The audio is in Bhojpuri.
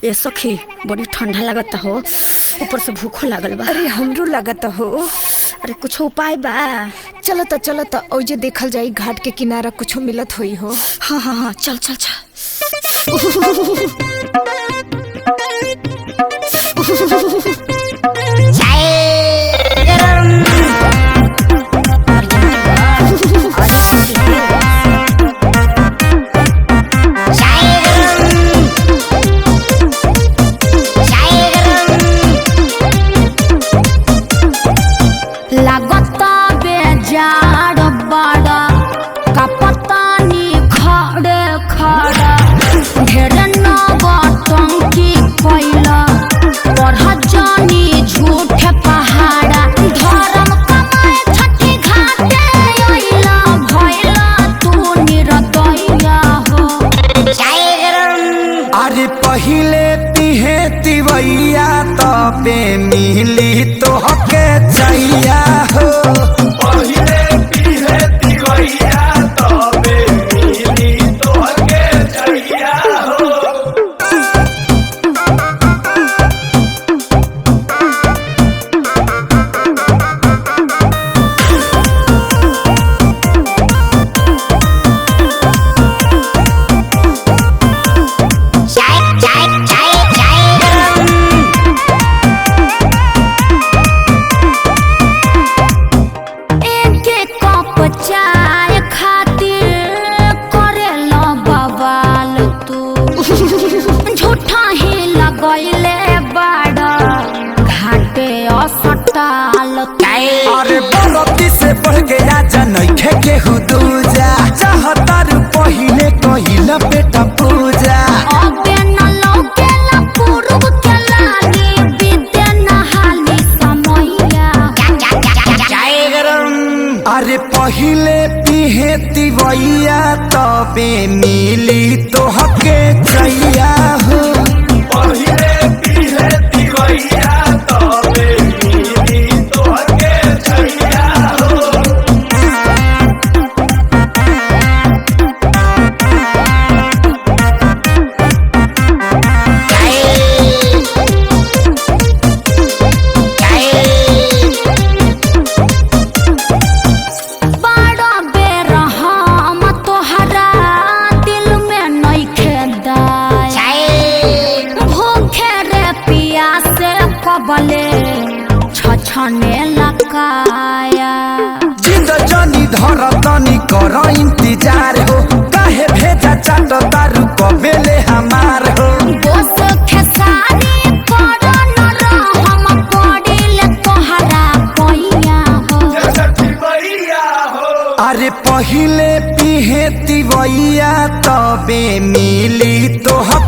ये सखी बड़ी ठंडा लगता हो, ऊपर से भूखो लागल बा। अरे हमरो लगता हो। अरे कुछ उपाय बा? चलो तो ओजे देखल जाई, घाट के किनारा कुछ मिलत होई हो। हाँ चल चल चल। लागता बेजार बड़ा कपतानी खड़े खड़ा ढेर नौटंकी कैला पढ़ जानी झूठ पहाड़ा धर्म कमाए छठी घाटे अइला भइला तू निरदैया हो। अरे पहिले तिहे तिवैया तबे मिली तोहके चैया हो। पहिले तिहे तिवैया तबे मिली तोहके चैया हो। चाय खातिर करेला बवाल तू झूठा ही लगैले बाड़ा घाटे असटाल। अरे बलती से बढ़ गया जनैखे केहू दूजा चाहतारू पहिले कहिला बेटा पूजा। अबे न लौकेला पूर्व के लागी बिते नहाली समैया। अरे पहिले तिहे तिवैया तबे मिली तोहके चैया हो। पहिले तिहे तिवैया तबे मिली तोहके चैया हो। बड़ा बेरहम तोहरा दिल में नइखे दाय भूखे रे पियासे कबले छछने लकाया। जिंद जानी धर तनी कर इंतजार हो, काहे भेजा चाट तारू कबेले हमार हो। दोस्त खेसारी कर न रहम पड़िले तोहरा पैया हो। अरे पहिले तिहे तिवैया तबे मिली तोहके